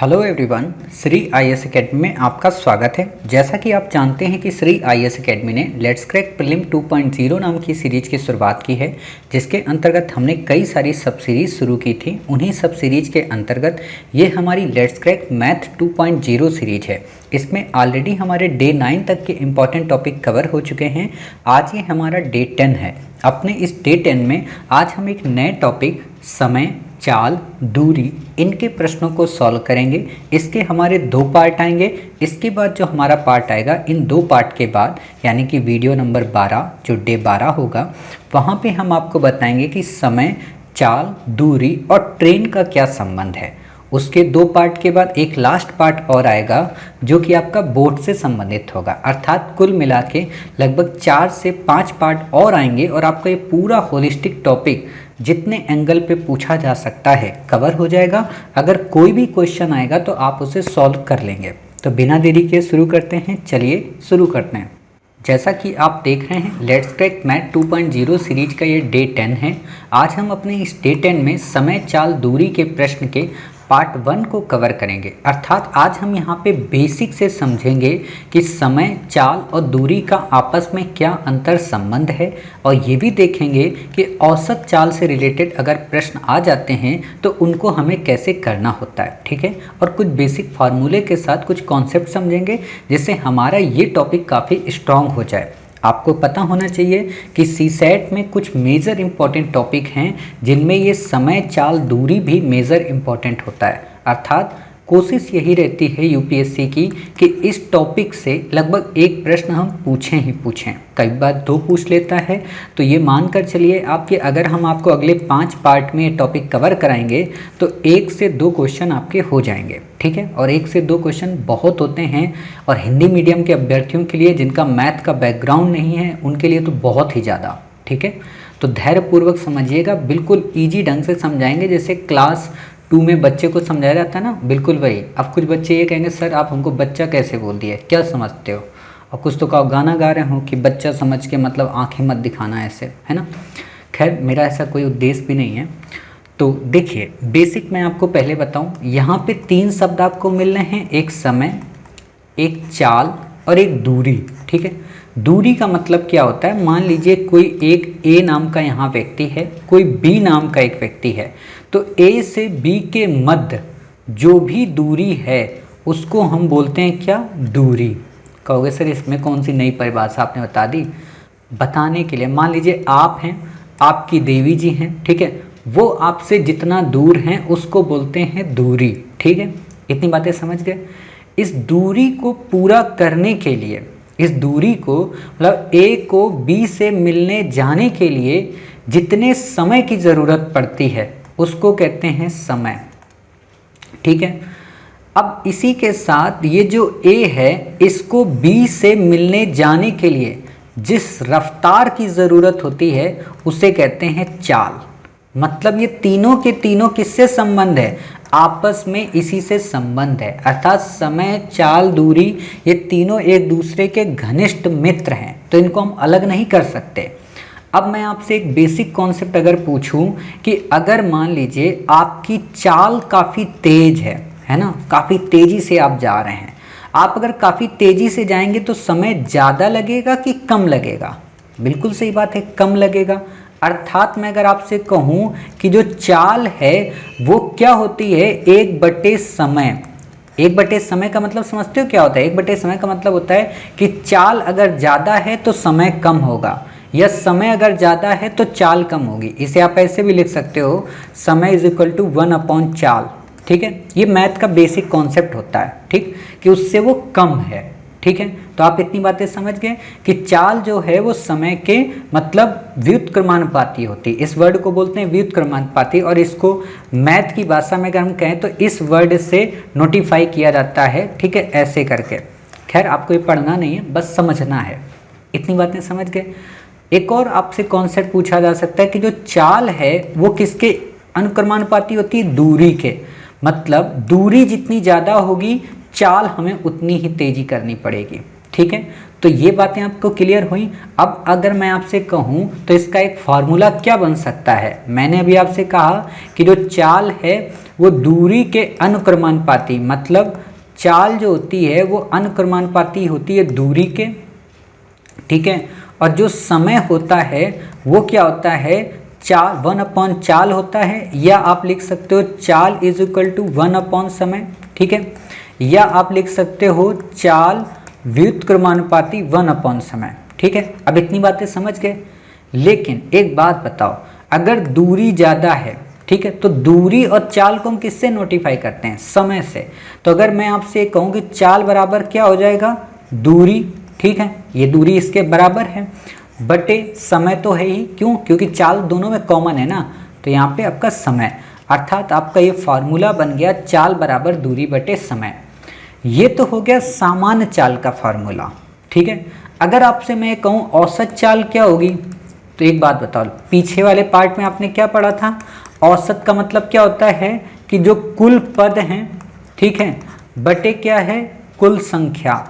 Hello everyone, Shri IAS academy में आपका स्वागत है। जैसा कि आप जानते हैं कि श्री आईएएस एकेडमी ने लेट्स क्रैक प्रीलिम 2.0 नाम की सीरीज की शुरुआत की है, जिसके अंतर्गत हमने कई सारी सब सीरीज शुरू की थी। उन्हीं सब सीरीज के अंतर्गत ये हमारी लेट्स क्रैक मैथ 2.0 सीरीज है। इसमें ऑलरेडी हमारे डे 9 तक के इम्पॉर्टेंट टॉपिक कवर हो चुके हैं। आज ये हमारा डे 10 है। अपने इस डे 10 में आज हम एक नए टॉपिक समय, चाल, दूरी, इनके प्रश्नों को सॉल्व करेंगे। इसके हमारे 2 पार्ट आएंगे। इसके बाद जो हमारा पार्ट आएगा, इन 2 पार्ट के बाद यानी कि वीडियो नंबर 12 जो डे 12 होगा, वहाँ पे हम आपको बताएंगे कि समय, चाल, दूरी और ट्रेन का क्या संबंध है। उसके 2 पार्ट के बाद एक लास्ट पार्ट और आएगा जो कि आपका बोर्ड से संबंधित होगा। अर्थात कुल मिला के लगभग 4 से 5 पार्ट और आएंगे और आपका ये पूरा होलिस्टिक टॉपिक जितने एंगल पे पूछा जा सकता है कवर हो जाएगा। अगर कोई भी क्वेश्चन आएगा तो आप उसे सॉल्व कर लेंगे। तो बिना देरी के शुरू करते हैं। चलिए शुरू करते हैं। जैसा कि आप देख रहे हैं, लेट्स क्रैक मैथ 2.0 सीरीज का ये डे 10 है। आज हम अपने इस डे 10 में समय, चाल, दूरी के प्रश्न के पार्ट 1 को कवर करेंगे। अर्थात आज हम यहाँ पे बेसिक से समझेंगे कि समय, चाल और दूरी का आपस में क्या अंतर संबंध है, और ये भी देखेंगे कि औसत चाल से रिलेटेड अगर प्रश्न आ जाते हैं तो उनको हमें कैसे करना होता है। ठीक है, और कुछ बेसिक फार्मूले के साथ कुछ कॉन्सेप्ट समझेंगे जिससे हमारा ये टॉपिक काफ़ी स्ट्रॉन्ग हो जाए। आपको पता होना चाहिए कि सीसैट में कुछ मेजर इंपॉर्टेंट टॉपिक हैं जिनमें ये समय, चाल, दूरी भी मेजर इंपॉर्टेंट होता है। अर्थात कोशिश यही रहती है यूपीएससी की कि इस टॉपिक से लगभग एक प्रश्न हम पूछें ही पूछें। कई बार 2 पूछ लेता है। तो ये मानकर चलिए आपके, अगर हम आपको अगले 5 पार्ट में ये टॉपिक कवर कराएंगे तो 1 से 2 क्वेश्चन आपके हो जाएंगे। ठीक है, और 1 से 2 क्वेश्चन बहुत होते हैं, और हिंदी मीडियम के अभ्यर्थियों के लिए जिनका मैथ का बैकग्राउंड नहीं है उनके लिए तो बहुत ही ज़्यादा। ठीक है, तो धैर्यपूर्वक समझिएगा, बिल्कुल ईजी ढंग से समझाएंगे जैसे क्लास 2 में बच्चे को समझाया जाता है ना, बिल्कुल वही। अब कुछ बच्चे ये कहेंगे, सर आप हमको बच्चा कैसे बोल दिए, क्या समझते हो। और कुछ तो कहो गाना गा रहे हो कि बच्चा समझ के मतलब आंखें मत दिखाना ऐसे, है ना। खैर, मेरा ऐसा कोई उद्देश्य भी नहीं है। तो देखिए, बेसिक मैं आपको पहले बताऊं, यहाँ पे 3 शब्द आपको मिल रहे हैं, एक समय, एक चाल और एक दूरी। ठीक है, दूरी का मतलब क्या होता है, मान लीजिए कोई एक ए नाम का यहाँ व्यक्ति है, कोई बी नाम का एक व्यक्ति है, तो ए से बी के मध्य जो भी दूरी है उसको हम बोलते हैं क्या, दूरी। कहोगे सर इसमें कौन सी नई परिभाषा आपने बता दी। बताने के लिए, मान लीजिए आप हैं, आपकी देवी जी हैं, ठीक है, वो आपसे जितना दूर हैं उसको बोलते हैं दूरी। ठीक है, इतनी बातें समझ गए। इस दूरी को पूरा करने के लिए, इस दूरी को मतलब ए को बी से मिलने जाने के लिए जितने समय की ज़रूरत पड़ती है उसको कहते हैं समय। ठीक है, अब इसी के साथ ये जो ए है, इसको बी से मिलने जाने के लिए जिस रफ्तार की ज़रूरत होती है उसे कहते हैं चाल। मतलब ये तीनों के तीनों किससे संबंध है, आपस में इसी से संबंध है। अर्थात समय, चाल, दूरी ये तीनों एक दूसरे के घनिष्ठ मित्र हैं, तो इनको हम अलग नहीं कर सकते। अब मैं आपसे एक बेसिक कॉन्सेप्ट अगर पूछूं कि अगर मान लीजिए आपकी चाल काफ़ी तेज है ना, काफ़ी तेज़ी से आप जा रहे हैं, आप अगर काफ़ी तेज़ी से जाएंगे तो समय ज़्यादा लगेगा कि कम लगेगा। बिल्कुल सही बात है, कम लगेगा। अर्थात मैं अगर आपसे कहूं कि जो चाल है वो क्या होती है, 1/समय। 1/समय का मतलब समझते हो क्या होता है, 1/समय का मतलब होता है कि चाल अगर ज़्यादा है तो समय कम होगा, या समय अगर ज़्यादा है तो चाल कम होगी। इसे आप ऐसे भी लिख सकते हो, समय = 1/चाल। ठीक है, ये मैथ का बेसिक कॉन्सेप्ट होता है, ठीक, कि उससे वो कम है। ठीक है, तो आप इतनी बातें समझ गए कि चाल जो है वो समय के मतलब व्युत्क्रमानुपाती होती है। इस वर्ड को बोलते हैं व्युत्क्रमानुपाती, और इसको मैथ की भाषा में अगर हम कहें तो इस वर्ड से नोटिफाई किया जाता है। ठीक है, ऐसे करके। खैर, आपको ये पढ़ना नहीं है, बस समझना है। इतनी बातें समझ गए। एक और आपसे कॉन्सेप्ट पूछा जा सकता है कि जो चाल है वो किसके अनुक्रमानुपाती होती है, दूरी के। मतलब दूरी जितनी ज़्यादा होगी चाल हमें उतनी ही तेज़ी करनी पड़ेगी। ठीक है, तो ये बातें आपको क्लियर हुई। अब अगर मैं आपसे कहूँ तो इसका एक फार्मूला क्या बन सकता है। मैंने अभी आपसे कहा कि जो चाल है वो दूरी के अनुक्रमानुपाती, मतलब चाल जो होती है वो अनुक्रमानुपाती होती है दूरी के, ठीक है। और जो समय होता है वो क्या होता है, चाल 1 चाल होता है, या आप लिख सकते हो चाल इज इक्वल टू 1 समय, ठीक है। या आप लिख सकते हो चाल व्युत्क्रमानुपाती 1 समय, ठीक है। अब इतनी बातें समझ गए। लेकिन एक बात बताओ, अगर दूरी ज़्यादा है, ठीक है, तो दूरी और चाल को हम किससे नोटिफाई करते हैं, समय से। तो अगर मैं आपसे कहूँ कि चाल बराबर क्या हो जाएगा, दूरी, ठीक है, ये दूरी इसके बराबर है बटे समय तो है ही, क्यों, क्योंकि चाल दोनों में कॉमन है ना, तो यहाँ पे आपका समय, अर्थात आपका ये फार्मूला बन गया चाल बराबर दूरी बटे समय। ये तो हो गया सामान्य चाल का फार्मूला, ठीक है। अगर आपसे मैं कहूँ औसत चाल क्या होगी, तो एक बात बताओ, पीछे वाले पार्ट में आपने क्या पढ़ा था, औसत का मतलब क्या होता है कि जो कुल पद हैं, ठीक है, बटे क्या है, कुल संख्या।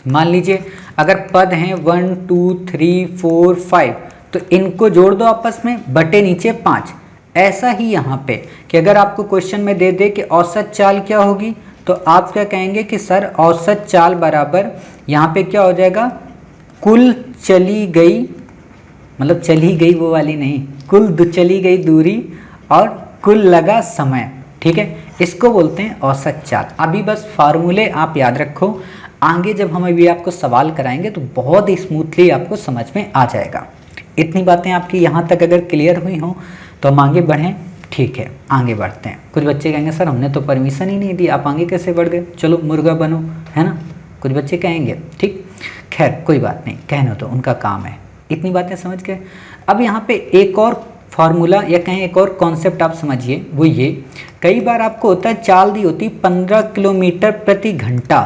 मान लीजिए अगर पद हैं 1 2 3 4 5, तो इनको जोड़ दो आपस में, बटे नीचे 5। ऐसा ही यहाँ पे कि अगर आपको क्वेश्चन में दे दे कि औसत चाल क्या होगी, तो आप क्या कहेंगे कि सर औसत चाल बराबर यहाँ पे क्या हो जाएगा, कुल चली गई, मतलब चली गई वो वाली नहीं, कुल चली गई दूरी और कुल लगा समय, ठीक है, इसको बोलते हैं औसत चाल। अभी बस फार्मूले आप याद रखो, आगे जब हम अभी आपको सवाल कराएंगे तो बहुत ही स्मूथली आपको समझ में आ जाएगा। इतनी बातें आपकी यहाँ तक अगर क्लियर हुई हों तो हम आगे बढ़ें, ठीक है, आगे बढ़ते हैं। कुछ बच्चे कहेंगे सर हमने तो परमिशन ही नहीं दी, आप आगे कैसे बढ़ गए, चलो मुर्गा बनो, है ना, कुछ बच्चे कहेंगे, ठीक, खैर कोई बात नहीं, कहना तो उनका काम है। इतनी बातें समझ गए। अब यहाँ पे एक और फार्मूला या कहें एक और कॉन्सेप्ट आप समझिए, वो ये, कई बार आपको होता है चाल दी होती 15 किलोमीटर प्रति घंटा,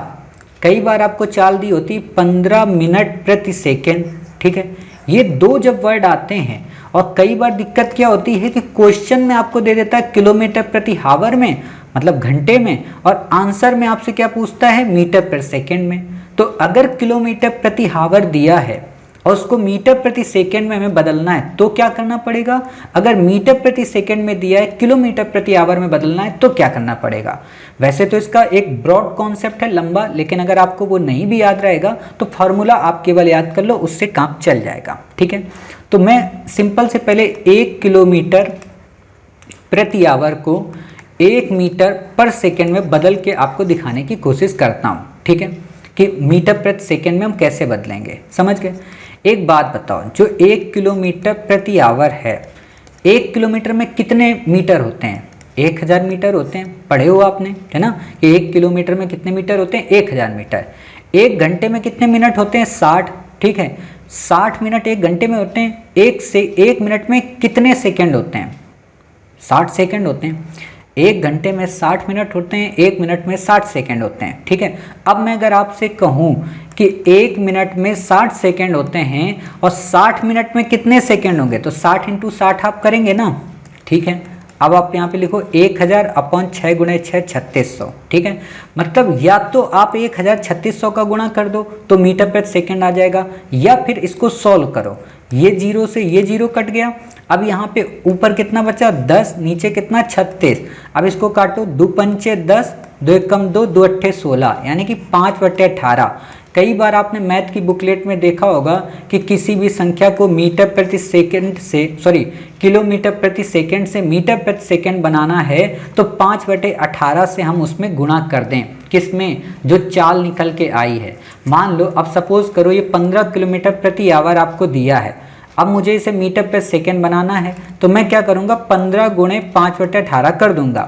कई बार आपको चाल दी होती 15 मिनट प्रति सेकेंड, ठीक है। ये दो जब वर्ड आते हैं, और कई बार दिक्कत क्या होती है कि क्वेश्चन में आपको दे देता है किलोमीटर प्रति हावर में, मतलब घंटे में, और आंसर में आपसे क्या पूछता है, मीटर पर सेकेंड में। तो अगर किलोमीटर प्रति हावर दिया है और उसको मीटर प्रति सेकंड में हमें बदलना है तो क्या करना पड़ेगा, अगर मीटर प्रति सेकंड में दिया है किलोमीटर प्रति आवर में बदलना है तो क्या करना पड़ेगा। वैसे तो इसका एक ब्रॉड कॉन्सेप्ट है, लंबा, लेकिन अगर आपको वो नहीं भी याद रहेगा तो फार्मूला आप केवल याद कर लो, उससे काम चल जाएगा, ठीक है। तो मैं सिंपल से पहले 1 किलोमीटर प्रति आवर को 1 मीटर पर सेकेंड में बदल के आपको दिखाने की कोशिश करता हूँ, ठीक है, कि मीटर प्रति सेकेंड में हम कैसे बदलेंगे, समझ गए। एक बात बताओ, जो 1 किलोमीटर प्रति आवर है, 1 किलोमीटर में कितने मीटर होते हैं, 1000 मीटर होते हैं, पढ़े हो आपने, है ना, कि 1 किलोमीटर में कितने मीटर होते हैं, 1000 मीटर। 1 घंटे में कितने मिनट होते हैं, 60, ठीक है, 60 मिनट 1 घंटे में होते हैं। 1 मिनट में कितने सेकेंड होते हैं, 60 सेकेंड होते हैं। 1 घंटे में 60 मिनट होते हैं, 1 मिनट में 60 सेकेंड होते हैं, ठीक है। अब मैं अगर आपसे कहूँ कि 1 मिनट में 60 सेकेंड होते हैं और 60 मिनट में कितने सेकेंड होंगे, तो 60 × 60 आप करेंगे ना, ठीक है। अब आप यहाँ पे लिखो 1000 / 6 × 6 3600, ठीक है। मतलब या तो आप 1000 3600 का गुणा कर दो तो मीटर प्रति सेकेंड आ जाएगा, या फिर इसको सॉल्व करो, ये 0 से ये 0 कट गया। अब यहाँ पे ऊपर कितना बचा, 10, नीचे कितना, 36। अब इसको काटो, 2 पंचे 10, 2 एकम 2, 2 अट्ठे 16, यानी कि 5/18। कई बार आपने मैथ की बुकलेट में देखा होगा कि किसी भी संख्या को मीटर प्रति सेकंड से, सॉरी, किलोमीटर प्रति सेकंड से मीटर प्रति सेकंड बनाना है तो 5/18 से हम उसमें गुणा कर दें, किसमें, जो चाल निकल के आई है। मान लो अब सपोज करो ये 15 किलोमीटर प्रति आवर आपको दिया है, अब मुझे इसे मीटर प्रति सेकंड बनाना है तो मैं क्या करूँगा, 15 × 5/18 कर दूंगा।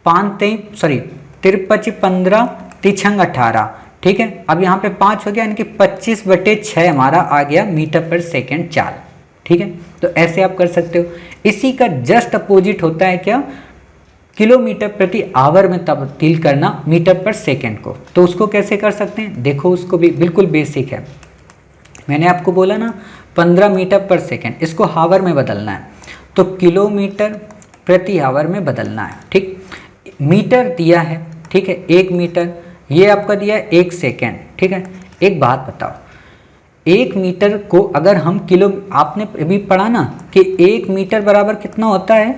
53 15 तिछंग 18, ठीक है। अब यहाँ पे 5 हो गया, यानी कि 25/6 हमारा आ गया मीटर पर सेकेंड चाल, ठीक है। तो ऐसे आप कर सकते हो। इसी का जस्ट अपोजिट होता है क्या, किलोमीटर प्रति आवर में तब्दील करना मीटर पर सेकेंड को। तो उसको कैसे कर सकते हैं, देखो, उसको भी बिल्कुल बेसिक है। मैंने आपको बोला ना 15 मीटर पर सेकेंड, इसको हावर में बदलना है तो किलोमीटर प्रति आवर में बदलना है, ठीक। मीटर दिया है, ठीक है, 1 मीटर, ये आपका दिया है 1 सेकेंड, ठीक है। एक बात बताओ, 1 मीटर को अगर हम किलो, आपने अभी पढ़ा ना कि 1 मीटर बराबर कितना होता है,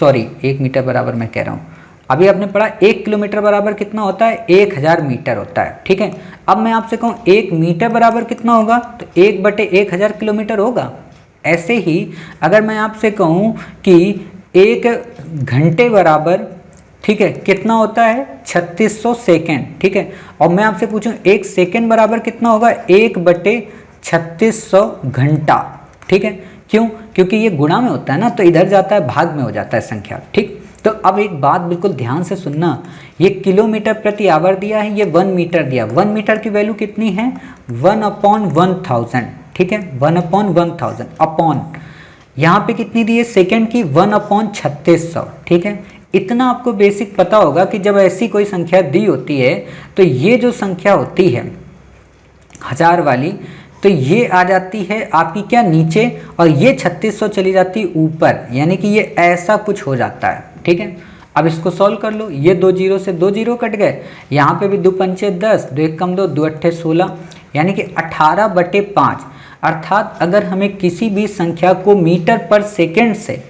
सॉरी 1 मीटर बराबर मैं कह रहा हूँ, अभी आपने पढ़ा 1 किलोमीटर बराबर कितना होता है, 1000 मीटर होता है। ठीक है, अब मैं आपसे कहूँ 1 मीटर बराबर कितना होगा, तो 1/1000 किलोमीटर होगा। ऐसे ही अगर मैं आपसे कहूँ कि 1 घंटे बराबर, ठीक है, कितना होता है 3600 सेकेंड। ठीक है, और मैं आपसे पूछूं 1 सेकेंड बराबर कितना होगा, 1/3600 घंटा। ठीक है, क्यों, क्योंकि ये गुणा में होता है ना, तो इधर जाता है भाग में हो जाता है संख्या। ठीक, तो अब एक बात बिल्कुल ध्यान से सुनना, ये किलोमीटर प्रति आवर दिया है, ये 1 मीटर दिया। 1 मीटर की वैल्यू कितनी है, 1/1000। ठीक है, 1/1000 अपॉन यहाँ पे कितनी दी है सेकेंड की, 1/3600। ठीक है, इतना आपको बेसिक पता होगा कि जब ऐसी कोई संख्या दी होती है तो ये जो संख्या होती है 1000 वाली, तो ये आ जाती है आपकी क्या नीचे, और ये 3600 चली जाती है ऊपर, यानी कि ये ऐसा कुछ हो जाता है। ठीक है, अब इसको सॉल्व कर लो, ये 2 जीरो से 2 जीरो कट गए, यहाँ पे भी 2 पंचे 10, 2 एक कम 2, 2 अट्ठे 16, यानी कि 18/5। अर्थात अगर हमें किसी भी संख्या को मीटर पर सेकेंड से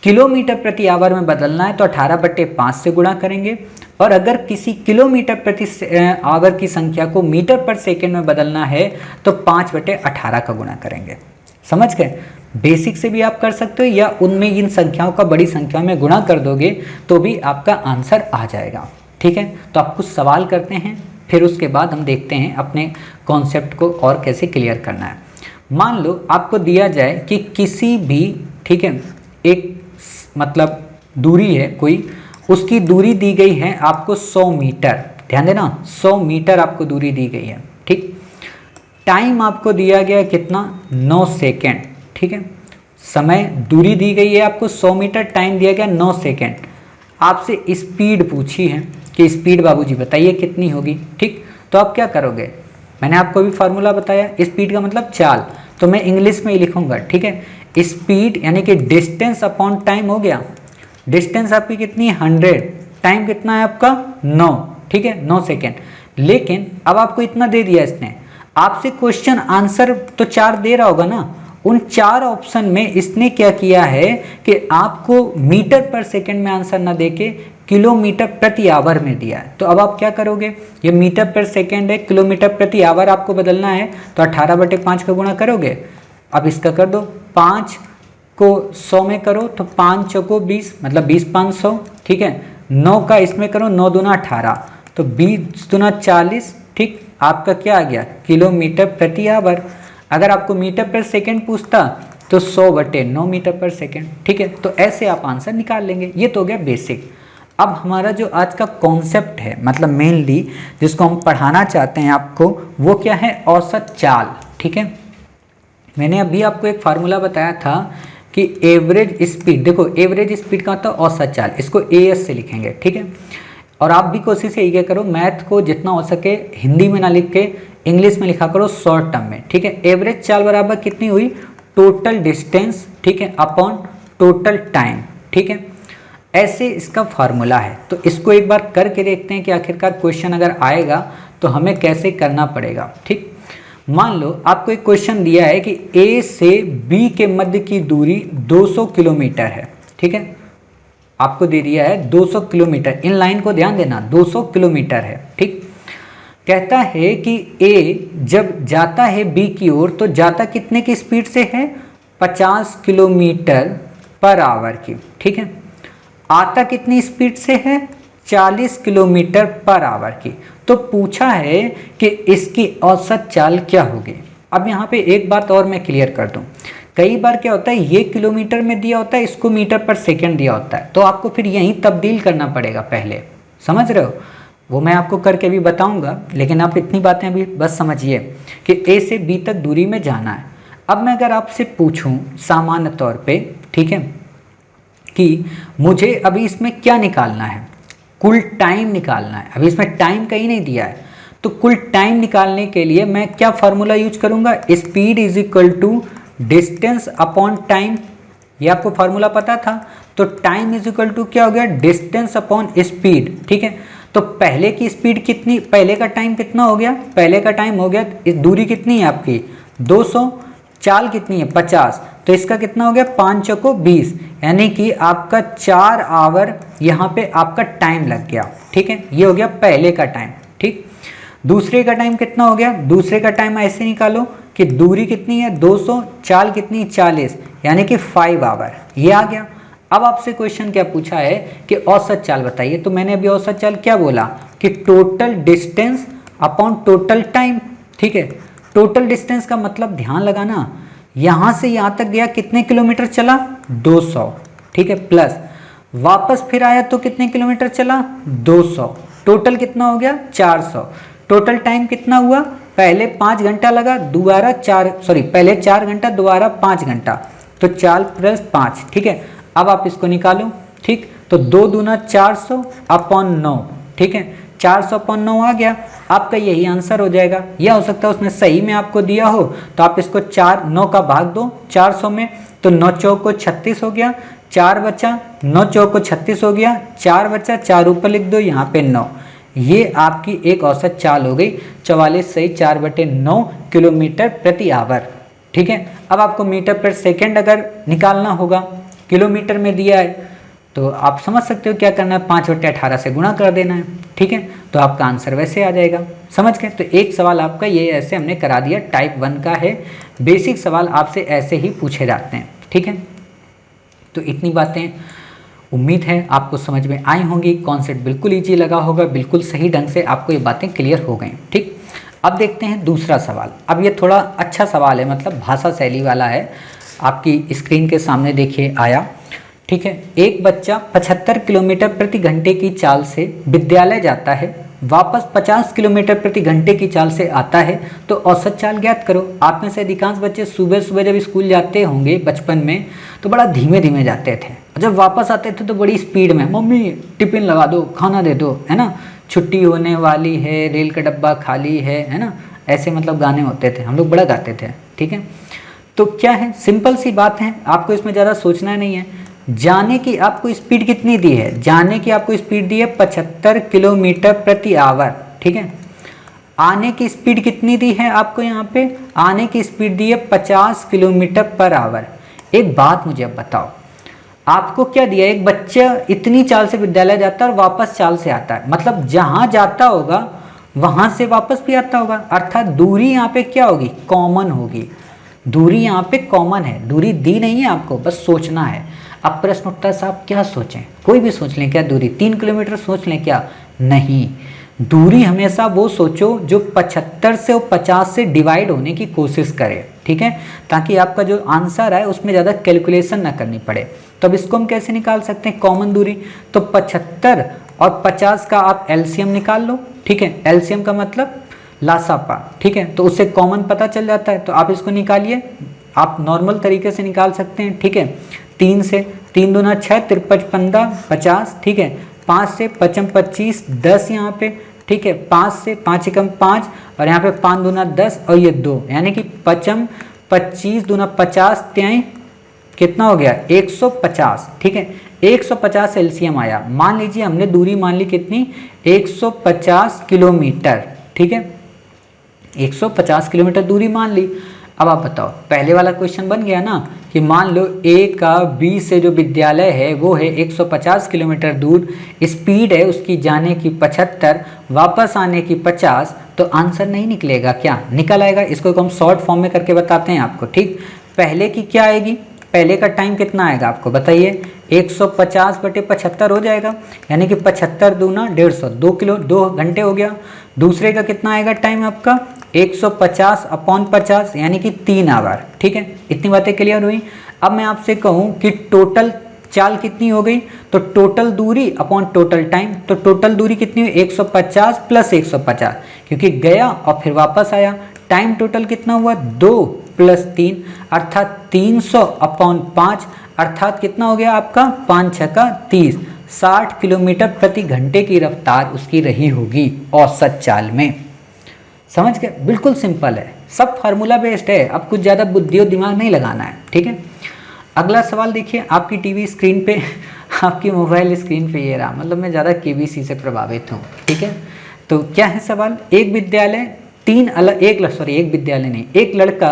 किलोमीटर प्रति आवर में बदलना है तो 18/5 से गुणा करेंगे, और अगर किसी किलोमीटर प्रति आवर की संख्या को मीटर पर सेकेंड में बदलना है तो 5/18 का गुणा करेंगे। समझ गए, बेसिक से भी आप कर सकते हो, या उनमें इन संख्याओं का बड़ी संख्या में गुणा कर दोगे तो भी आपका आंसर आ जाएगा। ठीक है, तो आप कुछ सवाल करते हैं, फिर उसके बाद हम देखते हैं अपने कॉन्सेप्ट को और कैसे क्लियर करना है। मान लो आपको दिया जाए कि किसी भी, ठीक है, एक मतलब दूरी है कोई, उसकी दूरी दी गई है आपको 100 मीटर। ध्यान देना, 100 मीटर आपको दूरी दी गई है। ठीक, टाइम आपको दिया गया कितना, 9 सेकेंड। ठीक है, समय दूरी दी गई है आपको 100 मीटर, टाइम दिया गया 9 सेकेंड। आपसे स्पीड पूछी है कि स्पीड बाबूजी बताइए कितनी होगी। ठीक, तो आप क्या करोगे, मैंने आपको भी फार्मूला बताया, स्पीड का मतलब चाल, तो मैं इंग्लिश में ही लिखूंगा। ठीक है, स्पीड यानी कि डिस्टेंस अपॉन टाइम हो गया। डिस्टेंस आपकी कितनी है 100, टाइम कितना है आपका 9। ठीक है, 9 सेकेंड। लेकिन अब आपको इतना दे दिया इसने, आपसे क्वेश्चन आंसर तो 4 दे रहा होगा ना, उन 4 ऑप्शन में इसने क्या किया है कि आपको मीटर पर सेकेंड में आंसर ना देके किलोमीटर प्रति आवर में दिया है। तो अब आप क्या करोगे, ये मीटर पर सेकेंड है, किलोमीटर प्रति आवर आपको बदलना है, तो 18/5 का गुणा करोगे। अब इसका कर दो, 5 को 100 में करो तो 5 चौको 20, मतलब 20/500। ठीक है, 9 का इसमें करो, 9 दूना 18, तो 20 दूना 40। ठीक, आपका क्या आ गया, किलोमीटर प्रति आवर। अगर आपको मीटर पर सेकेंड पूछता तो 100/9 मीटर पर सेकेंड। ठीक है, तो ऐसे आप आंसर निकाल लेंगे। ये तो हो गया बेसिक। अब हमारा जो आज का कॉन्सेप्ट है, मतलब मेनली जिसको हम पढ़ाना चाहते हैं आपको, वो क्या है, औसत चाल। ठीक है, मैंने अभी आपको एक फार्मूला बताया था कि एवरेज स्पीड, देखो एवरेज स्पीड का होता है औसत चाल, इसको AS से लिखेंगे। ठीक है, और आप भी कोशिश यही करो, मैथ को जितना हो सके हिंदी में ना लिख के इंग्लिश में लिखा करो शॉर्ट टर्म में। ठीक है, एवरेज चाल बराबर कितनी हुई, टोटल डिस्टेंस, ठीक है, अपॉन टोटल टाइम। ठीक है, ऐसे इसका फार्मूला है। तो इसको एक बार करके देखते हैं कि आखिरकार क्वेश्चन अगर आएगा तो हमें कैसे करना पड़ेगा। ठीक, मान लो आपको एक क्वेश्चन दिया है कि A से B के मध्य की दूरी 200 किलोमीटर है। ठीक है, आपको दे दिया है 200 किलोमीटर, इन लाइन को ध्यान देना, 200 किलोमीटर है। ठीक, कहता है कि A जब जाता है B की ओर तो जाता कितने की स्पीड से है, 50 किलोमीटर पर आवर की। ठीक है, आता कितनी स्पीड से है, 40 किलोमीटर पर आवर की। तो पूछा है कि इसकी औसत चाल क्या होगी। अब यहाँ पे एक बात और मैं क्लियर कर दूँ, कई बार क्या होता है, ये किलोमीटर में दिया होता है, इसको मीटर पर सेकंड दिया होता है, तो आपको फिर यहीं तब्दील करना पड़ेगा पहले। समझ रहे हो, वो मैं आपको करके भी बताऊंगा, लेकिन आप इतनी बातें अभी बस समझिए कि A से B तक दूरी में जाना है। अब मैं अगर आपसे पूछूं सामान्य तौर पे, ठीक है, कि मुझे अभी इसमें क्या निकालना है, कुल टाइम निकालना है। अभी इसमें टाइम कहीं नहीं दिया है, तो कुल टाइम निकालने के लिए मैं क्या फार्मूला यूज करूंगा, speed is equal to distance upon time. ये आपको फार्मूला पता था, तो टाइम इज इक्वल टू क्या हो गया, डिस्टेंस अपॉन स्पीड। ठीक है, तो पहले की स्पीड कितनी, पहले का टाइम कितना हो गया, पहले का टाइम हो गया, इस दूरी कितनी है आपकी 200, चाल कितनी है 50, तो इसका कितना हो गया 5 चौको 20, यानी कि आपका 4 आवर यहाँ पे आपका टाइम लग गया। ठीक है, ये हो गया पहले का टाइम। ठीक, दूसरे का टाइम कितना हो गया? दूसरे का टाइम ऐसे निकालो कि दूरी कितनी है 200, चाल कितनी 40, यानी कि 5 आवर, ये आ गया। अब आपसे क्वेश्चन क्या पूछा है कि औसत चाल बताइए, तो मैंने अभी औसत चाल क्या बोला कि total distance upon total time. ठीक है, टोटल डिस्टेंस का मतलब ध्यान लगाना, यहाँ से यहाँ तक गया कितने किलोमीटर चला? 200। ठीक है, प्लस वापस फिर आया तो कितने किलोमीटर चला? 200। टोटल कितना हो गया? 400। टोटल टाइम कितना हुआ? पहले 5 घंटा लगा, दोबारा पहले 4 घंटा, दोबारा 5 घंटा, तो 4 + 5। ठीक है, अब आप इसको निकालो। ठीक, तो 2 दूना 400 अपॉन 9। ठीक है, 400 अपॉन 9 आ गया, आपका यही आंसर हो जाएगा। यह हो सकता है उसने सही में आपको दिया हो, तो आप इसको 9 का भाग दो 400 में, तो 9 चौक को 36 हो गया, 4 बचा, 9 चौक को 36 हो गया, 4 बचा, 4 ऊपर लिख दो, यहाँ पे 9। ये आपकी एक औसत चाल हो गई 44 सही 4/9 किलोमीटर प्रति आवर। ठीक है, अब आपको मीटर पर सेकेंड अगर निकालना होगा, किलोमीटर में दिया है, तो आप समझ सकते हो क्या करना है, 5/18 से गुणा कर देना है। ठीक है, तो आपका आंसर वैसे आ जाएगा। समझ गए? तो एक सवाल आपका ये ऐसे हमने करा दिया, टाइप 1 का है। बेसिक सवाल आपसे ऐसे ही पूछे जाते हैं। ठीक है, तो इतनी बातें उम्मीद है आपको समझ में आई होंगी। कॉन्सेप्ट बिल्कुल ईजी लगा होगा, बिल्कुल सही ढंग से आपको ये बातें क्लियर हो गई। ठीक, अब देखते हैं दूसरा सवाल। अब ये थोड़ा अच्छा सवाल है, मतलब भाषा शैली वाला है। आपकी स्क्रीन के सामने देखिए आया। ठीक है, एक बच्चा 75 किलोमीटर प्रति घंटे की चाल से विद्यालय जाता है, वापस 50 किलोमीटर प्रति घंटे की चाल से आता है, तो औसत चाल ज्ञात करो। आप में से अधिकांश बच्चे सुबह सुबह जब स्कूल जाते होंगे बचपन में, तो बड़ा धीमे धीमे जाते थे, और जब वापस आते थे तो बड़ी स्पीड में, मम्मी टिफिन लगा दो, खाना दे दो, है ना, छुट्टी होने वाली है, रेल का डब्बा खाली है ना, ऐसे मतलब गाने होते थे, हम लोग बड़ा गाते थे। ठीक है, तो क्या है, सिंपल सी बात है, आपको इसमें ज़्यादा सोचना नहीं है। जाने की आपको स्पीड कितनी दी है? जाने की आपको स्पीड दी है 75 किलोमीटर प्रति आवर। ठीक है, आने की स्पीड कितनी दी है आपको? यहाँ पे आने की स्पीड दी है 50 किलोमीटर पर आवर। एक बात मुझे अब बताओ, आपको क्या दिया? एक बच्चा इतनी चाल से विद्यालय जाता है और वापस चाल से आता है, मतलब जहाँ जाता होगा वहाँ से वापस भी आता होगा, अर्थात दूरी यहाँ पे क्या होगी? कॉमन होगी। दूरी यहाँ पे कॉमन है, दूरी दी नहीं है आपको, बस सोचना है। अब प्रश्न उठता है साहब क्या सोचें? कोई भी सोच लें क्या? दूरी 3 किलोमीटर सोच लें क्या? नहीं, दूरी हमेशा वो सोचो जो 75 से और 50 से डिवाइड होने की कोशिश करे। ठीक है, ताकि आपका जो आंसर है उसमें ज़्यादा कैलकुलेशन ना करनी पड़े। तो अब इसको हम कैसे निकाल सकते हैं कॉमन दूरी? तो 75 और 50 का आप एलसीएम निकाल लो। ठीक है, एलसीएम का मतलब लासापा। ठीक है, तो उससे कॉमन पता चल जाता है, तो आप इसको निकालिए। आप नॉर्मल तरीके से निकाल सकते हैं। ठीक है, 3 से 3 दूना 6, 53 15 50। ठीक है, 5 से 55 25 10 यहाँ पे। ठीक है, 5 से 5 एकम 5, और यहाँ पे 5 दूना 10 और ये 2, यानी कि 55 25 दूना 50 त्याई कितना हो गया? 150। ठीक है, 150 एलसीएम आया। मान लीजिए हमने दूरी मान ली कितनी? 150 किलोमीटर। ठीक है, 150 किलोमीटर दूरी मान ली। अब आप बताओ, पहले वाला क्वेश्चन बन गया ना कि मान लो ए का बी से जो विद्यालय है वो है 150 किलोमीटर दूर, स्पीड है उसकी जाने की 75, वापस आने की 50, तो आंसर नहीं निकलेगा क्या? निकल आएगा। इसको हम शॉर्ट फॉर्म में करके बताते हैं आपको। ठीक, पहले की क्या आएगी? पहले का टाइम कितना आएगा आपको बताइए? 150/75 हो जाएगा, यानी कि 75 दूना 150, 2 घंटे हो गया। दूसरे का कितना आएगा टाइम आपका? 150 अपॉन 50, यानी कि 3 आवर। ठीक है, इतनी बातें क्लियर हुई। अब मैं आपसे कहूँ कि टोटल चाल कितनी हो गई, तो टोटल दूरी अपॉन टोटल टाइम, तो टोटल दूरी कितनी हुई? 150 + 150, क्योंकि गया और फिर वापस आया। टाइम टोटल कितना हुआ? 2 + 3, अर्थात 300 अपॉन 5, अर्थात कितना हो गया आपका? 5 × 6 = 30। 60 किलोमीटर प्रति घंटे की रफ्तार उसकी रही होगी औसत चाल में। समझ गए? बिल्कुल सिंपल है, सब फार्मूला बेस्ड है, अब कुछ ज़्यादा बुद्धि और दिमाग नहीं लगाना है। ठीक है, अगला सवाल देखिए। आपकी टीवी स्क्रीन पे, आपकी मोबाइल स्क्रीन पे ये रहा, मतलब मैं ज़्यादा केबीसी से प्रभावित हूँ। ठीक है, तो क्या है सवाल? एक विद्यालय एक लड़का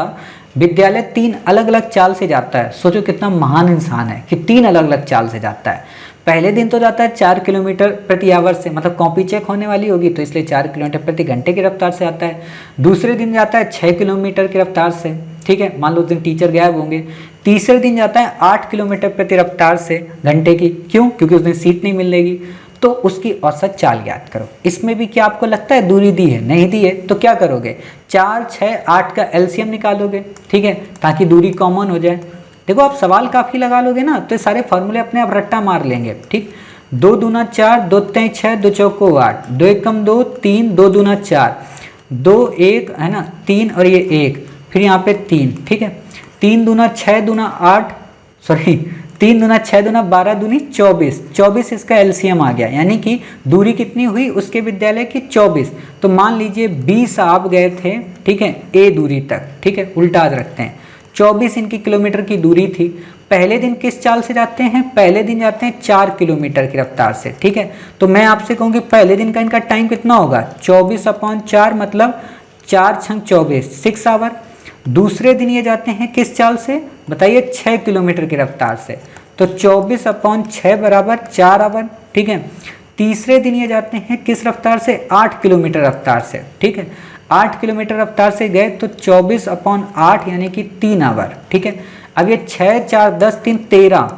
विद्यालय 3 अलग अलग चाल से जाता है। सोचो कितना महान इंसान है कि 3 अलग अलग चाल से जाता है। पहले दिन तो जाता है 4 किलोमीटर प्रति आवर से, मतलब कॉपी चेक होने वाली होगी तो इसलिए 4 किलोमीटर प्रति घंटे की रफ्तार से आता है। दूसरे दिन जाता है 6 किलोमीटर की रफ्तार से, ठीक है, मान लो उस दिन टीचर गायब होंगे। तीसरे दिन जाता है 8 किलोमीटर प्रति रफ्तार से घंटे की, क्यों? क्योंकि उस दिन सीट नहीं मिलेगी। तो उसकी औसत चाल याद करो। इसमें भी क्या आपको लगता है दूरी दी है? नहीं दी है तो क्या करोगे? 4, 6, 8 का एलसीएम निकालोगे, ठीक है, ताकि दूरी कॉमन हो जाए। देखो आप सवाल काफ़ी लगा लोगे ना तो सारे फार्मूले अपने आप रट्टा मार लेंगे, ठीक। 2 दूना 4, 2 तिहाई 6, 2 चौको 8, 2 एकम 2, 3, 2 दूना 4, 2 1 है ना, 3 और ये 1, फिर यहाँ पे 3, ठीक है। 3 दूना 6 दूना 8, सॉरी 3 दूना 6 दूना 12 दूनी 24, 24 इसका एलसीएम आ गया, यानी कि दूरी कितनी हुई उसके विद्यालय की? 24। तो मान लीजिए 20 आप गए थे, ठीक है, ए दूरी तक, ठीक है, उल्टा आज रखते हैं, 24 इनकी किलोमीटर की दूरी थी। पहले दिन किस चाल से जाते हैं? पहले दिन जाते हैं 4 किलोमीटर की रफ्तार से, ठीक है। तो मैं आपसे कहूँगी पहले दिन का इनका टाइम कितना होगा? 24/4 मतलब 4 × 24 6 आवर। दूसरे दिन ये जाते हैं किस चाल से बताइए? 6 किलोमीटर की रफ्तार से, तो 24/6 बराबर 4 आवर, ठीक है। तीसरे दिन ये जाते हैं किस रफ्तार से? 8 किलोमीटर रफ्तार से, ठीक है। 8 किलोमीटर रफ्तार से गए तो 24/8 यानी कि 3 आवर, ठीक है। अब ये 6, 4, 10, 3, 13,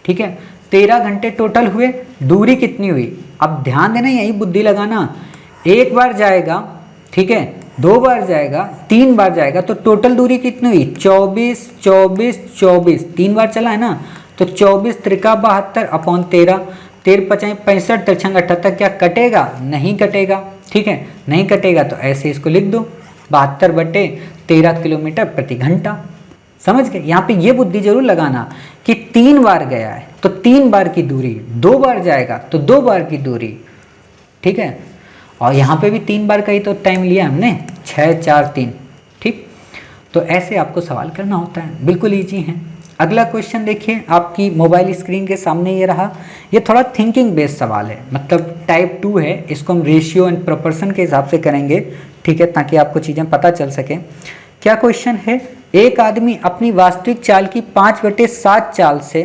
ठीक है, 13 घंटे टोटल हुए। दूरी कितनी हुई? अब ध्यान देना, यही बुद्धि लगाना। एक बार जाएगा, ठीक है, 2 बार जाएगा, 3 बार जाएगा, तो टोटल दूरी कितनी हुई? 24, 24, 24, 3 बार चला है ना, तो 24 त्रिका 72/13, 13 पचाई 65, 3 78, क्या कटेगा? नहीं कटेगा, ठीक है, नहीं कटेगा तो ऐसे इसको लिख दो 72/13 किलोमीटर प्रति घंटा। समझ गए? यहाँ पे ये बुद्धि जरूर लगाना कि 3 बार गया है तो 3 बार की दूरी, 2 बार जाएगा तो 2 बार की दूरी, ठीक है। और यहाँ पे भी 3 बार का ही तो टाइम लिया हमने, 6, 4, 3, ठीक। तो ऐसे आपको सवाल करना होता है, बिल्कुल ईजी है। अगला क्वेश्चन देखिए, आपकी मोबाइल स्क्रीन के सामने ये रहा। ये थोड़ा थिंकिंग बेस्ड सवाल है, मतलब टाइप 2 है। इसको हम रेशियो एंड प्रोपोर्शन के हिसाब से करेंगे, ठीक है, ताकि आपको चीज़ें पता चल सके। क्या क्वेश्चन है? एक आदमी अपनी वास्तविक चाल की 5/7 चाल से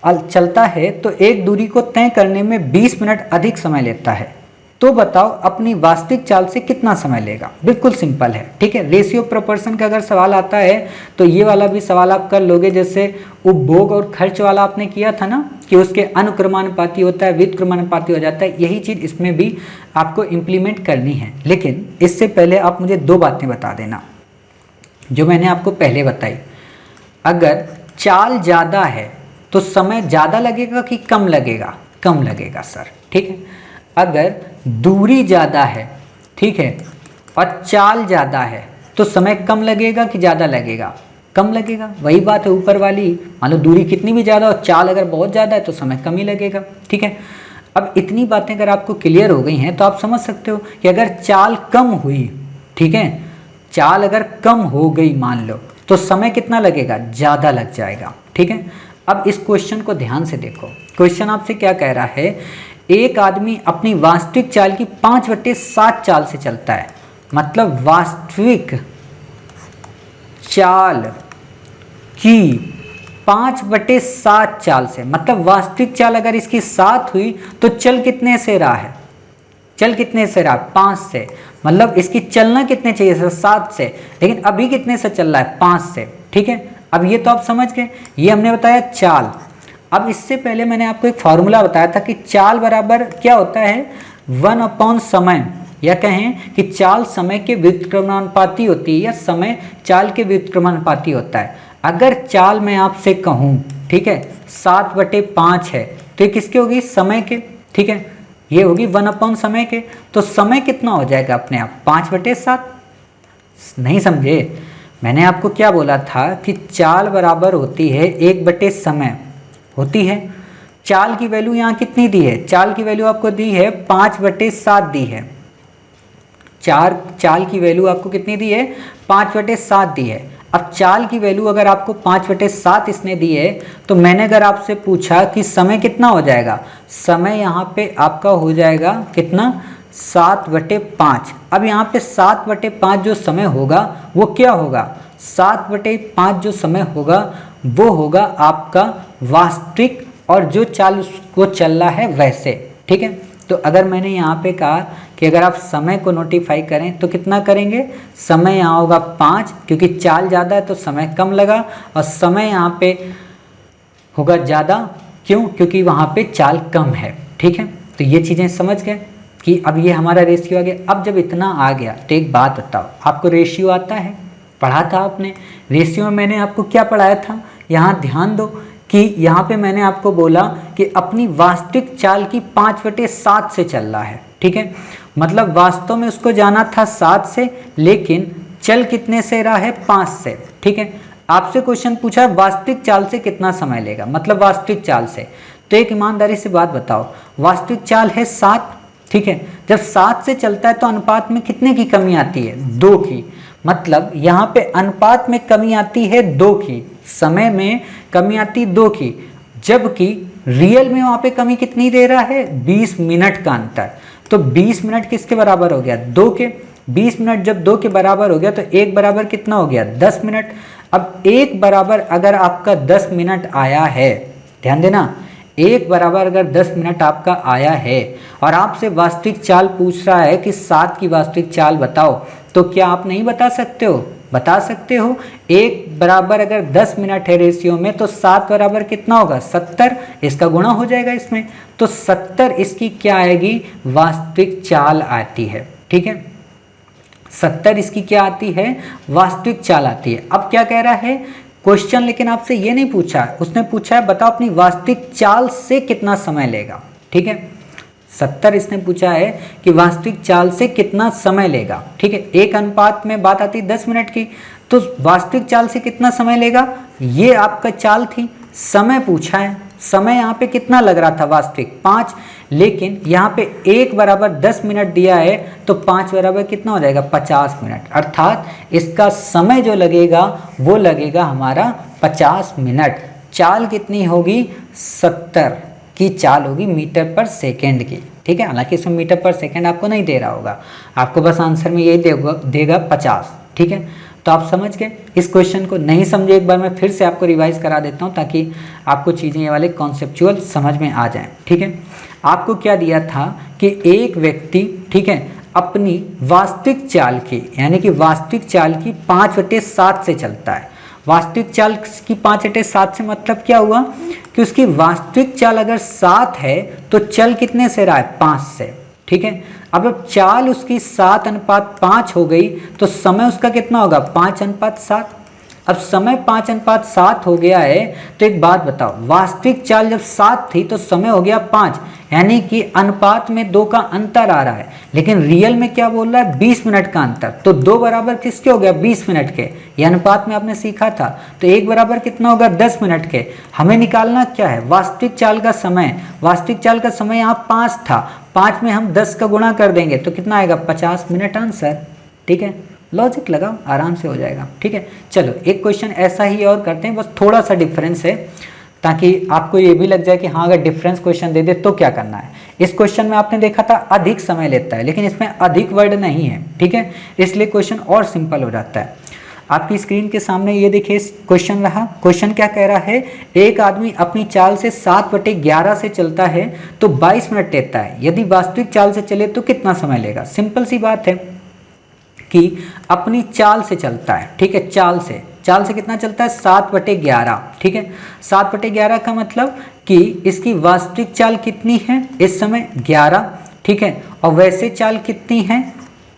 चलता है तो एक दूरी को तय करने में 20 मिनट अधिक समय लेता है, तो बताओ अपनी वास्तविक चाल से कितना समय लेगा? बिल्कुल सिंपल है, ठीक है। रेशियो प्रोपोर्शन का अगर सवाल आता है तो ये वाला भी सवाल आप कर लोगे, जैसे उपभोग और खर्च वाला आपने किया था ना, कि उसके अनुक्रमानुपाती होता है, व्युत्क्रमानुपाती हो जाता है। यही चीज़ इसमें भी आपको इम्प्लीमेंट करनी है। लेकिन इससे पहले आप मुझे 2 बातें बता देना जो मैंने आपको पहले बताई। अगर चाल ज़्यादा है तो समय ज़्यादा लगेगा कि कम लगेगा? कम लगेगा सर, ठीक है। अगर दूरी ज़्यादा है, ठीक है, और चाल ज़्यादा है तो समय कम लगेगा कि ज़्यादा लगेगा? कम लगेगा। वही बात है ऊपर वाली, मान लो दूरी कितनी भी ज़्यादा और चाल अगर बहुत ज़्यादा है तो समय कम ही लगेगा, ठीक है। अब इतनी बातें अगर आपको क्लियर हो गई हैं तो आप समझ सकते हो कि अगर चाल कम हुई, ठीक है, चाल अगर कम हो गई मान लो, तो समय कितना लगेगा? ज़्यादा लग जाएगा, ठीक है। अब इस क्वेश्चन को ध्यान से देखो। क्वेश्चन आपसे क्या कह रहा है? एक आदमी अपनी वास्तविक चाल की 5/7 चाल से चलता है, मतलब वास्तविक चाल की 5/7 चाल से, मतलब वास्तविक चाल अगर इसकी 7 हुई तो चल कितने से रहा है? चल कितने से रहा? 5 से, मतलब इसकी चलना कितने चाहिए सर? 7 से, लेकिन अभी कितने से चल रहा है? 5 से, ठीक है। अब ये तो आप समझ गए, ये हमने बताया चाल। अब इससे पहले मैंने आपको एक फॉर्मूला बताया था कि चाल बराबर क्या होता है? 1 समय, या कहें कि चाल समय के व्युत्क्रमानुपाती होती है, या समय चाल के व्युत्क्रमानुपाती होता है। अगर चाल मैं आपसे कहूँ, ठीक है, 7/5 है तो ये किसके होगी? समय के, ठीक है, ये होगी 1 समय के। तो समय कितना हो जाएगा अपने आप? 5/7। नहीं समझे? मैंने आपको क्या बोला था कि चाल बराबर होती है 1 समय होती है। चाल की वैल्यू यहाँ कितनी दी है? चाल की वैल्यू आपको दी है 5/7 दी है। चाल की वैल्यू आपको कितनी दी है? 5/7 दी है। अब चाल की वैल्यू अगर आपको 5/7 इसने दी है, तो मैंने अगर आपसे पूछा कि समय कितना हो जाएगा, समय यहाँ पे आपका हो जाएगा कितना? 7/5। अब यहाँ पे 7/5 जो समय होगा वो क्या होगा, 7/5 जो समय होगा वो होगा आपका वास्तविक और जो चाल उसको चल रहा है वैसे, ठीक है। तो अगर मैंने यहाँ पे कहा कि अगर आप समय को नोटिफाई करें तो कितना करेंगे, समय यहाँ होगा 5, क्योंकि चाल ज़्यादा है तो समय कम लगा, और समय यहाँ पे होगा ज़्यादा, क्यों, क्योंकि वहाँ पे चाल कम है, ठीक है। तो ये चीज़ें समझ गए कि अब ये हमारा रेशियो आ गया। अब जब इतना आ गया तो एक बात बताओ, आपको रेशियो आता है, पढ़ा था आपने रेशियो में, मैंने आपको क्या पढ़ाया था, यहाँ ध्यान दो कि यहाँ पे मैंने आपको बोला कि अपनी वास्तविक चाल की 5/7 से चल रहा है, ठीक है। मतलब वास्तव में उसको जाना था 7 से, लेकिन चल कितने से रहा है, 5 से, ठीक है। आपसे क्वेश्चन पूछा है वास्तविक चाल से कितना समय लेगा, मतलब वास्तविक चाल से, तो एक ईमानदारी से बात बताओ, वास्तविक चाल है 7, ठीक है। जब 7 से चलता है तो अनुपात में कितने की कमी आती है, 2 की, मतलब यहाँ पे अनुपात में कमी आती है 2 की, समय में कमी आती 2 की, जबकि रियल में वहाँ पे कमी कितनी दे रहा है, 20 मिनट का अंतर। तो 20 मिनट किसके बराबर हो गया, 2 के। 20 मिनट जब 2 के बराबर हो गया तो 1 बराबर कितना हो गया, 10 मिनट। अब 1 बराबर अगर आपका 10 मिनट आया है, ध्यान देना, 1 बराबर अगर 10 मिनट आपका आया है और आपसे वास्तविक चाल पूछ रहा है कि 7 की वास्तविक चाल बताओ, तो क्या आप नहीं बता सकते हो, बता सकते हो। 1 बराबर अगर 10 मिनट है रेशियो में, तो 7 बराबर कितना होगा, 70, इसका गुणा हो जाएगा इसमें, तो 70 इसकी क्या आएगी, वास्तविक चाल आती है, ठीक है। 70 इसकी क्या आती है, वास्तविक चाल आती है। अब क्या कह रहा है क्वेश्चन, लेकिन आपसे ये नहीं पूछा, उसने पूछा है बताओ अपनी वास्तविक चाल से कितना समय लेगा, ठीक है। 70 इसने पूछा है कि वास्तविक चाल से कितना समय लेगा, ठीक है। एक अनुपात में बात आती 10 मिनट की, तो वास्तविक चाल से कितना समय लेगा, ये आपका चाल थी, समय पूछा है, समय यहाँ पे कितना लग रहा था वास्तविक 5, लेकिन यहाँ पे 1 बराबर 10 मिनट दिया है, तो 5 बराबर कितना हो जाएगा, 50 मिनट, अर्थात इसका समय जो लगेगा वो लगेगा हमारा 50 मिनट। चाल कितनी होगी, 70 की चाल होगी मीटर पर सेकेंड की, ठीक है। हालांकि इसमें मीटर पर सेकेंड आपको नहीं दे रहा होगा, आपको बस आंसर में यही देगा 50, ठीक है। तो आप समझ गए। इस क्वेश्चन को नहीं समझे एक बार मैं फिर से आपको रिवाइज करा देता हूँ, ताकि आपको चीज़ें ये वाले कॉन्सेप्चुअल समझ में आ जाएं, ठीक है। आपको क्या दिया था कि एक व्यक्ति, ठीक है, अपनी वास्तविक चाल की, यानी कि वास्तविक चाल की 5/7 से चलता है। वास्तविक चाल की 5/7 से मतलब क्या हुआ कि उसकी वास्तविक चाल अगर 7 है तो चल कितने से रहा है, 5 से, ठीक है। अब चाल उसकी 7:5 हो गई, तो समय उसका कितना होगा, 5:7। अब समय 5:7 हो गया है, तो एक बात बताओ, वास्तविक चाल जब 7 थी तो समय हो गया 5, यानी कि अनुपात में 2 का अंतर आ रहा है, लेकिन रियल में क्या बोल रहा है, 20 मिनट का अंतर। तो 2 बराबर किसके हो गया, 20 मिनट के, ये अनुपात में आपने सीखा था। तो 1 बराबर कितना होगा, 10 मिनट के। हमें निकालना क्या है, वास्तविक चाल का समय। वास्तविक चाल का समय यहाँ 5 था, 5 में हम 10 का गुणा कर देंगे तो कितना आएगा, 50 मिनट आंसर, ठीक है। लॉजिक लगाओ, आराम से हो जाएगा, ठीक है। चलो एक क्वेश्चन ऐसा ही और करते हैं, बस थोड़ा सा डिफरेंस है, ताकि आपको ये भी लग जाए कि हाँ अगर डिफरेंस क्वेश्चन दे दे तो क्या करना है। इस क्वेश्चन में आपने देखा था अधिक समय लेता है, लेकिन इसमें अधिक वर्ड नहीं है, ठीक है, इसलिए क्वेश्चन और सिंपल हो जाता है। आपकी स्क्रीन के सामने ये देखिए क्वेश्चन रहा। क्वेश्चन क्या कह रहा है, एक आदमी अपनी चाल से 7/11 से चलता है तो 22 मिनट लेता है, यदि वास्तविक चाल से चले तो कितना समय लेगा। सिंपल सी बात है कि अपनी चाल से चलता है, ठीक है, चाल से कितना चलता है, 7/11, ठीक है। 7/11 का मतलब कि इसकी वास्तविक चाल कितनी है इस समय, 11, ठीक है, और वैसे चाल कितनी है,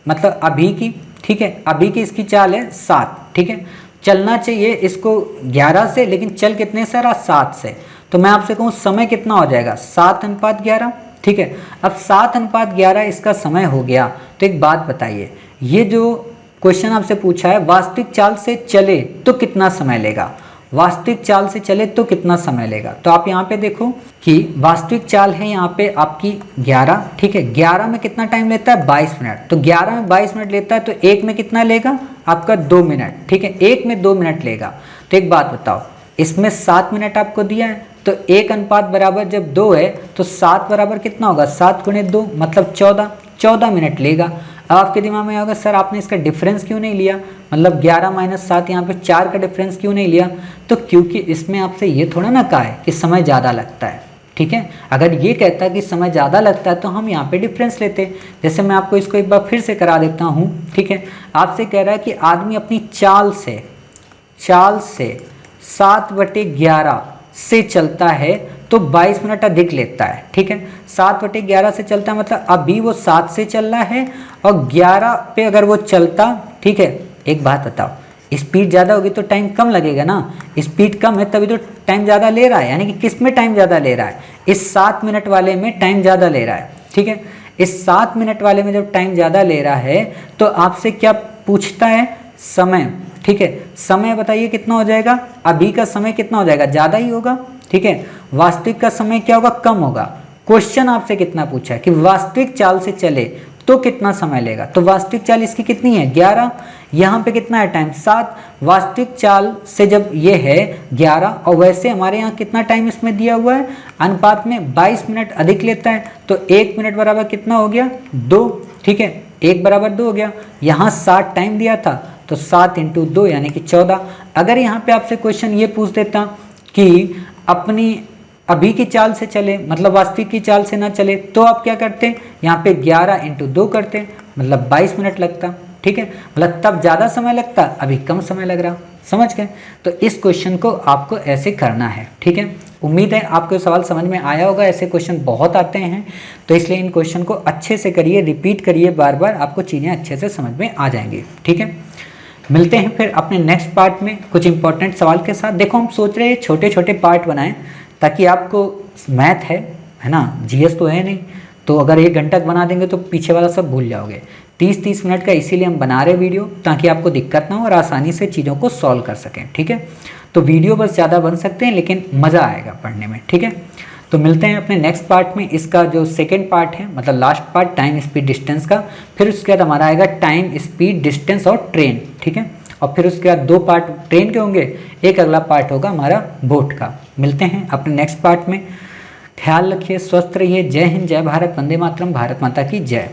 मतलब अभी की, ठीक है, अभी की इसकी चाल है 7, ठीक है। चलना चाहिए इसको 11 से, लेकिन चल कितने से रहा, 7 से। तो मैं आपसे कहूँ समय कितना हो जाएगा, 7:11, ठीक है। अब 7:11 इसका समय हो गया, तो एक बात बताइए, ये जो क्वेश्चन आपसे पूछा है वास्तविक चाल से चले तो कितना समय लेगा, वास्तविक चाल से चले तो कितना समय लेगा। तो आप यहाँ पे देखो कि वास्तविक चाल है यहाँ पे आपकी 11, ठीक है। 11 में कितना टाइम लेता है, 22 मिनट। तो 11 में 22 मिनट लेता है, तो 1 में कितना लेगा आपका, 2 मिनट, ठीक है, 1 में 2 मिनट लेगा। तो एक बात बताओ, इसमें 7 मिनट आपको दिया है, तो 1 अनुपात बराबर जब 2 है तो 7 बराबर कितना होगा, 7 × 2 मतलब 14, 14 मिनट लेगा। अब आपके दिमाग में होगा सर आपने इसका डिफरेंस क्यों नहीं लिया, मतलब 11 - 7 यहाँ पे 4 का डिफरेंस क्यों नहीं लिया। तो क्योंकि इसमें आपसे ये थोड़ा ना कहा है कि समय ज़्यादा लगता है, ठीक है। अगर ये कहता है कि समय ज़्यादा लगता है तो हम यहाँ पे डिफरेंस लेते। जैसे मैं आपको इसको एक बार फिर से करा देता हूँ, ठीक है। आपसे कह रहा है कि आदमी अपनी चाल से 7/11 से चलता है तो 22 मिनट अधिक लेता है, ठीक है। 7/11 से चलता है मतलब अभी वो 7 से चल रहा है और 11 पे अगर वो चलता, ठीक है। एक बात बताओ, स्पीड ज़्यादा होगी तो टाइम कम लगेगा ना, स्पीड कम है तभी तो टाइम ज़्यादा ले रहा है, यानी कि किस में टाइम ज़्यादा ले रहा है, इस 7 मिनट वाले में टाइम ज़्यादा ले रहा है, ठीक है। इस 7 मिनट वाले में जब टाइम ज़्यादा ले रहा है तो आपसे क्या पूछता है, समय, ठीक है। समय बताइए कितना हो जाएगा, अभी का समय कितना हो जाएगा, ज़्यादा ही होगा, ठीक है। वास्तविक का समय क्या होगा, कम होगा। क्वेश्चन आपसे कितना पूछा है कि वास्तविक चाल से चले तो कितना समय लेगा, तो वास्तविक चाल इसकी कितनी है 11, यहाँ पे कितना है टाइम 7, वास्तविक चाल से जब ये है 11 और वैसे हमारे यहाँ कितना टाइम इसमें दिया हुआ है अनुपात में 22 मिनट अधिक लेता है तो 1 मिनट बराबर कितना हो गया 2, ठीक है। 1 बराबर 2 हो गया। यहाँ 7 टाइम दिया था तो 7 × 2 यानी कि 14। अगर यहाँ पे आपसे क्वेश्चन ये पूछ देता कि अपनी अभी की चाल से चले, मतलब वास्तविक की चाल से ना चले, तो आप क्या करते, यहाँ पे 11 × 2 करते, मतलब 22 मिनट लगता, ठीक है। मतलब तब ज़्यादा समय लगता, अभी कम समय लग रहा, समझ गए। तो इस क्वेश्चन को आपको ऐसे करना है, ठीक है। उम्मीद है आपको सवाल समझ में आया होगा, ऐसे क्वेश्चन बहुत आते हैं तो इसलिए इन क्वेश्चन को अच्छे से करिए, रिपीट करिए बार बार, आपको चीज़ें अच्छे से समझ में आ जाएंगी, ठीक है। मिलते हैं फिर अपने नेक्स्ट पार्ट में कुछ इंपॉर्टेंट सवाल के साथ। देखो हम सोच रहे हैं छोटे छोटे पार्ट बनाएं ताकि आपको मैथ है ना, जीएस तो है नहीं, तो अगर 1 घंटा बना देंगे तो पीछे वाला सब भूल जाओगे। 30-30 मिनट का इसीलिए हम बना रहे वीडियो ताकि आपको दिक्कत ना हो और आसानी से चीज़ों को सॉल्व कर सकें, ठीक है। तो वीडियो बस ज़्यादा बन सकते हैं लेकिन मज़ा आएगा पढ़ने में, ठीक है। तो मिलते हैं अपने नेक्स्ट पार्ट में। इसका जो सेकेंड पार्ट है मतलब last part time speed distance का, फिर उसके बाद हमारा आएगा टाइम स्पीड डिस्टेंस और ट्रेन, ठीक है। और फिर उसके बाद 2 पार्ट ट्रेन के होंगे, एक अगला पार्ट होगा हमारा बोट का। मिलते हैं अपने नेक्स्ट पार्ट में। ख्याल रखिए, स्वस्थ रहिए। जय हिंद, जय भारत, वंदे मातरम, भारत माता की जय।